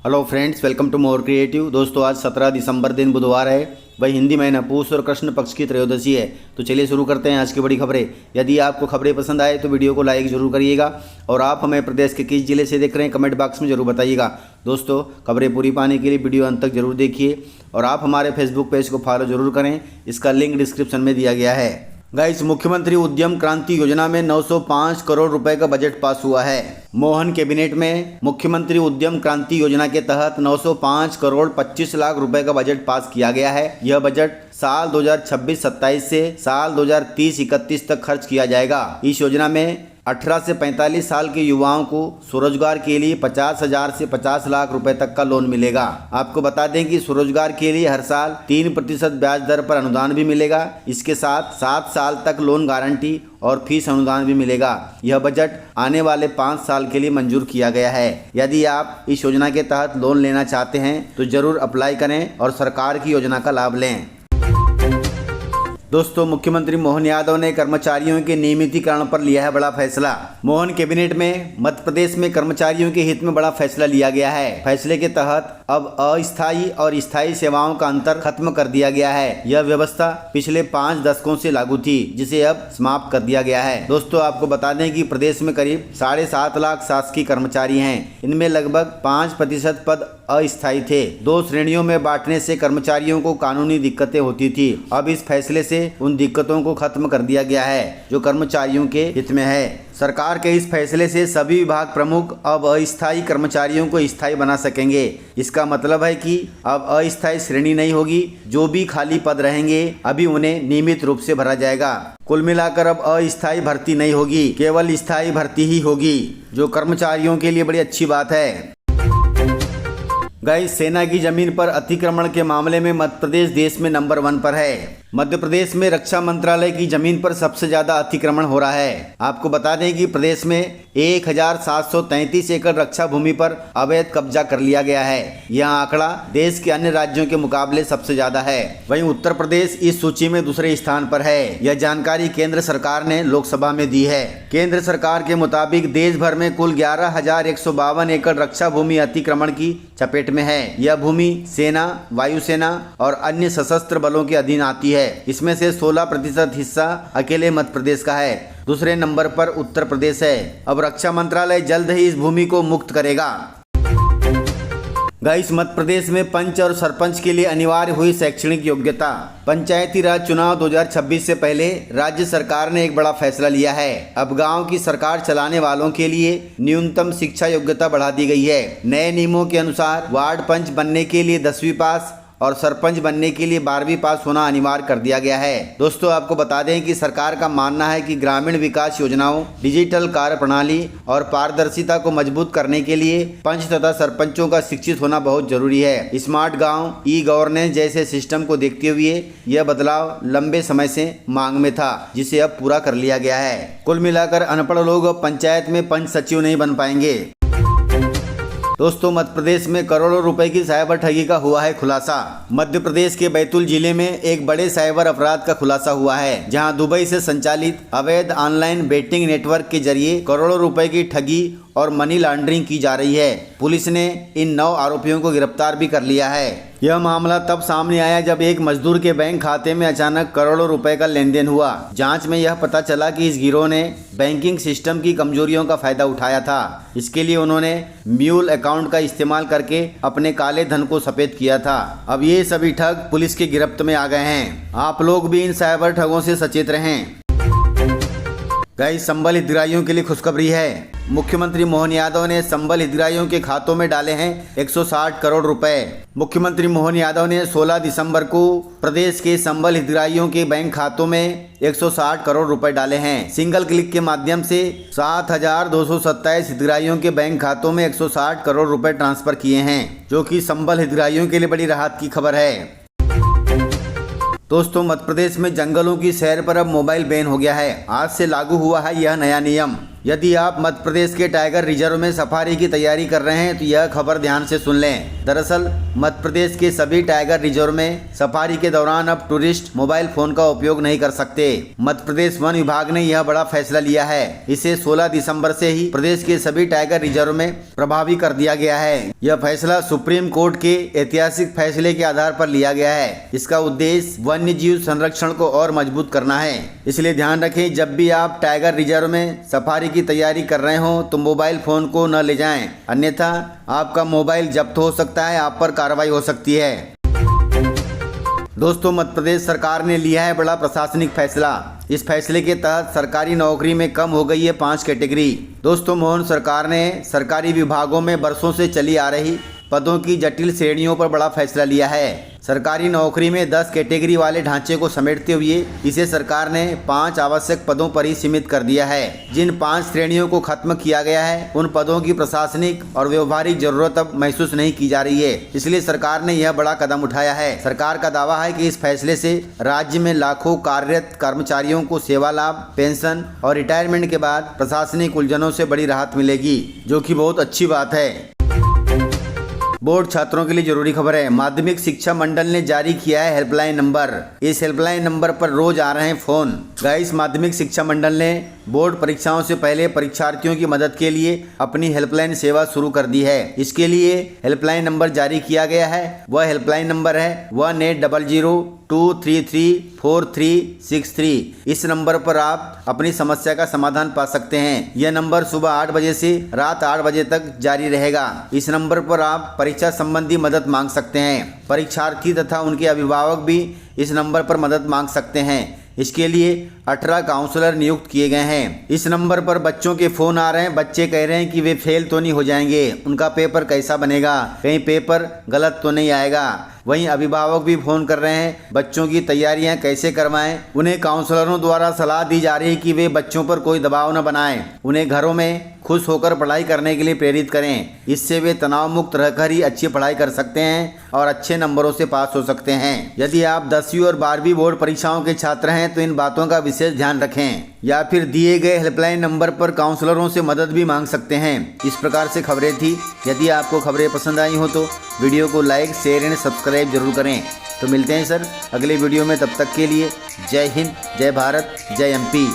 Hello friends, welcome to more creative. दोस्तों, आज 17 दिसंबर दिन बुधवार है। वही हिंदी महीना पूष और कृष्ण पक्ष की त्रयोदशी है। तो चलिए शुरू करते हैं आज की बड़ी खबरें। यदि आपको खबरें पसंद आए तो वीडियो को लाइक जरूर करिएगा और आप हमें प्रदेश के किस जिले से देख रहे हैं कमेंट बॉक्स में जरूर बताइएगा। दोस्तों, खबरें पूरी पाने के लिए वीडियो अंत तक जरूर देखिए और आप हमारे फेसबुक पेज को फॉलो जरूर करें। इसका लिंक डिस्क्रिप्शन में दिया गया है। गाइस, मुख्यमंत्री उद्यम क्रांति योजना में 905 करोड़ रुपए का बजट पास हुआ है। मोहन कैबिनेट में मुख्यमंत्री उद्यम क्रांति योजना के तहत 905 करोड़ 25 लाख रुपए का बजट पास किया गया है। यह बजट साल 2026-27 से साल 2030-31 तक खर्च किया जाएगा। इस योजना में 18 से 45 साल के युवाओं को स्वरोजगार के लिए 50,000 से 50 लाख रुपए तक का लोन मिलेगा। आपको बता दें कि स्वरोजगार के लिए हर साल 3% ब्याज दर पर अनुदान भी मिलेगा। इसके साथ 7 साल तक लोन गारंटी और फीस अनुदान भी मिलेगा। यह बजट आने वाले 5 साल के लिए मंजूर किया गया है। यदि आप इस योजना के तहत लोन लेना चाहते हैं तो जरूर अप्लाई करें और सरकार की योजना का लाभ लें। दोस्तों, मुख्यमंत्री मोहन यादव ने कर्मचारियों के नियमितीकरण पर लिया है बड़ा फैसला। मोहन कैबिनेट में मध्य प्रदेश में कर्मचारियों के हित में बड़ा फैसला लिया गया है। फैसले के तहत अब अस्थायी और स्थायी सेवाओं का अंतर खत्म कर दिया गया है। यह व्यवस्था पिछले 5 दशकों से लागू थी, जिसे अब समाप्त कर दिया गया है। दोस्तों, आपको बता दें कि प्रदेश में करीब 7.5 लाख शासकीय कर्मचारी हैं। इनमें लगभग 5% पद अस्थायी थे। 2 श्रेणियों में बांटने से कर्मचारियों को कानूनी दिक्कतें होती थी। अब इस फैसले से उन दिक्कतों को खत्म कर दिया गया है जो कर्मचारियों के हित में है। सरकार के इस फैसले से सभी विभाग प्रमुख अब अस्थायी कर्मचारियों को स्थायी बना सकेंगे। इसका मतलब है कि अब अस्थायी श्रेणी नहीं होगी। जो भी खाली पद रहेंगे अभी उन्हें नियमित रूप से भरा जाएगा। कुल मिलाकर अब अस्थायी भर्ती नहीं होगी, केवल स्थायी भर्ती ही होगी, जो कर्मचारियों के लिए बड़ी अच्छी बात है। गाइस, सेना की जमीन पर अतिक्रमण के मामले में मध्य प्रदेश देश में नंबर 1 पर है। मध्य प्रदेश में रक्षा मंत्रालय की जमीन पर सबसे ज्यादा अतिक्रमण हो रहा है। आपको बता दें कि प्रदेश में 1733 एकड़ रक्षा भूमि पर अवैध कब्जा कर लिया गया है। यह आंकड़ा देश के अन्य राज्यों के मुकाबले सबसे ज्यादा है। वहीं उत्तर प्रदेश इस सूची में दूसरे स्थान पर है। यह जानकारी केंद्र सरकार ने लोकसभा में दी है। केंद्र सरकार के मुताबिक देश भर में कुल 11,152 एकड़ रक्षा भूमि अतिक्रमण की चपेट में है। यह भूमि सेना, वायुसेना और अन्य सशस्त्र बलों के अधीन आती है। इसमें से 16% हिस्सा अकेले मध्य प्रदेश का है। दूसरे नंबर पर उत्तर प्रदेश है। अब रक्षा मंत्रालय जल्द ही इस भूमि को मुक्त करेगा। गाइस, मध्य प्रदेश में पंच और सरपंच के लिए अनिवार्य हुई शैक्षणिक योग्यता। पंचायती राज चुनाव 2026 से पहले राज्य सरकार ने एक बड़ा फैसला लिया है। अब गांव की सरकार चलाने वालों के लिए न्यूनतम शिक्षा योग्यता बढ़ा दी गई है। नए नियमों के अनुसार वार्ड पंच बनने के लिए 10वीं पास और सरपंच बनने के लिए 12वीं पास होना अनिवार्य कर दिया गया है। दोस्तों, आपको बता दें कि सरकार का मानना है कि ग्रामीण विकास योजनाओं, डिजिटल कार्य प्रणाली और पारदर्शिता को मजबूत करने के लिए पंच तथा सरपंचों का शिक्षित होना बहुत जरूरी है। स्मार्ट गांव, ई गवर्नेंस जैसे सिस्टम को देखते हुए यह बदलाव लंबे समय से मांग में था, जिसे अब पूरा कर लिया गया है। कुल मिलाकर अनपढ़ लोग अब पंचायत में पंच सचिव नहीं बन पाएंगे। दोस्तों, मध्य प्रदेश में करोड़ों रुपए की साइबर ठगी का हुआ है खुलासा। मध्य प्रदेश के बैतूल जिले में एक बड़े साइबर अपराध का खुलासा हुआ है, जहां दुबई से संचालित अवैध ऑनलाइन बेटिंग नेटवर्क के जरिए करोड़ों रुपए की ठगी और मनी लॉन्ड्रिंग की जा रही है। पुलिस ने इन 9 आरोपियों को गिरफ्तार भी कर लिया है। यह मामला तब सामने आया जब एक मजदूर के बैंक खाते में अचानक करोड़ों रुपए का लेन देन हुआ। जांच में यह पता चला कि इस गिरोह ने बैंकिंग सिस्टम की कमजोरियों का फायदा उठाया था। इसके लिए उन्होंने म्यूल अकाउंट का इस्तेमाल करके अपने काले धन को सफेद किया था। अब ये सभी ठग पुलिस की गिरफ्त में आ गए हैं। आप लोग भी इन साइबर ठगों से सचेत रहें। गाइस, संबल हितग्राहियों के लिए खुशखबरी है। मुख्यमंत्री मोहन यादव ने संबल हितग्राहियों के खातों में डाले हैं 160 करोड़ रुपए। मुख्यमंत्री मोहन यादव ने 16 दिसंबर को प्रदेश के संबल हितग्राहियों के बैंक खातों में 160 करोड़ रुपए डाले हैं। सिंगल क्लिक के माध्यम से 7,227 हितग्राहियों के बैंक खातों में 160 करोड़ रुपए ट्रांसफर किए हैं, जो कि संबल हितग्राहियों के लिए बड़ी राहत की खबर है। दोस्तों, मध्य प्रदेश में जंगलों की सैर पर अब मोबाइल बैन हो गया है। आज से लागू हुआ है यह नया नियम। यदि आप मध्य प्रदेश के टाइगर रिजर्व में सफारी की तैयारी कर रहे हैं तो यह खबर ध्यान से सुन लें। दरअसल मध्य प्रदेश के सभी टाइगर रिजर्व में सफारी के दौरान अब टूरिस्ट मोबाइल फोन का उपयोग नहीं कर सकते। मध्य प्रदेश वन विभाग ने यह बड़ा फैसला लिया है। इसे 16 दिसंबर से ही प्रदेश के सभी टाइगर रिजर्व में प्रभावी कर दिया गया है। यह फैसला सुप्रीम कोर्ट के ऐतिहासिक फैसले के आधार पर लिया गया है। इसका उद्देश्य वन्य जीव संरक्षण को और मजबूत करना है। इसलिए ध्यान रखें, जब भी आप टाइगर रिजर्व में सफारी की तैयारी कर रहे हो तो मोबाइल फोन को न ले जाएं, अन्यथा आपका मोबाइल जब्त हो सकता है, आप पर कार्रवाई हो सकती है। दोस्तों, मध्य प्रदेश सरकार ने लिया है बड़ा प्रशासनिक फैसला। इस फैसले के तहत सरकारी नौकरी में कम हो गई है 5 कैटेगरी। दोस्तों, मोहन सरकार ने सरकारी विभागों में बरसों से चली आ रही पदों की जटिल श्रेणियों पर बड़ा फैसला लिया है। सरकारी नौकरी में 10 कैटेगरी वाले ढांचे को समेटते हुए इसे सरकार ने 5 आवश्यक पदों पर ही सीमित कर दिया है। जिन 5 श्रेणियों को खत्म किया गया है उन पदों की प्रशासनिक और व्यवहारिक जरूरत अब महसूस नहीं की जा रही है। इसलिए सरकार ने यह बड़ा कदम उठाया है। सरकार का दावा है कि इस फैसले से राज्य में लाखों कार्यरत कर्मचारियों को सेवा लाभ, पेंशन और रिटायरमेंट के बाद प्रशासनिक उलझनों से बड़ी राहत मिलेगी, जो कि बहुत अच्छी बात है। बोर्ड छात्रों के लिए जरूरी खबर है। माध्यमिक शिक्षा मंडल ने जारी किया है हेल्पलाइन नंबर। इस हेल्पलाइन नंबर पर रोज आ रहे हैं फोन। गाइस, माध्यमिक शिक्षा मंडल ने बोर्ड परीक्षाओं से पहले परीक्षार्थियों की मदद के लिए अपनी हेल्पलाइन सेवा शुरू कर दी है। इसके लिए हेल्पलाइन नंबर जारी किया गया है। वह हेल्पलाइन नंबर है 1800-233-4363। इस नंबर पर आप अपनी समस्या का समाधान पा सकते हैं। यह नंबर सुबह 8 बजे से रात 8 बजे तक जारी रहेगा। इस नंबर पर आप परीक्षा संबंधी मदद मांग सकते हैं। परीक्षार्थी तथा उनके अभिभावक भी इस नंबर पर मदद मांग सकते हैं। इसके लिए 18 काउंसलर नियुक्त किए गए हैं। इस नंबर पर बच्चों के फोन आ रहे हैं। बच्चे कह रहे हैं कि वे फेल तो नहीं हो जाएंगे, उनका पेपर कैसा बनेगा, कहीं पेपर गलत तो नहीं आएगा। वहीं अभिभावक भी फोन कर रहे हैं, बच्चों की तैयारियां कैसे करवाएं। उन्हें काउंसलरों द्वारा सलाह दी जा रही है कि वे बच्चों पर कोई दबाव न बनाएं, उन्हें घरों में खुश होकर पढ़ाई करने के लिए प्रेरित करें। इससे वे तनाव मुक्त रहकर ही अच्छी पढ़ाई कर सकते हैं और अच्छे नंबरों से पास हो सकते हैं। यदि आप 10वीं और 12वीं बोर्ड परीक्षाओं के छात्र हैं तो इन बातों का विशेष ध्यान रखें, या फिर दिए गए हेल्पलाइन नंबर पर काउंसलरों से मदद भी मांग सकते हैं। इस प्रकार से खबरें थी। यदि आपको खबरें पसंद आई हो तो वीडियो को लाइक, शेयर एंड सब्सक्राइब जरूर करें। तो मिलते हैं सर अगले वीडियो में। तब तक के लिए जय हिंद, जय भारत, जय MP।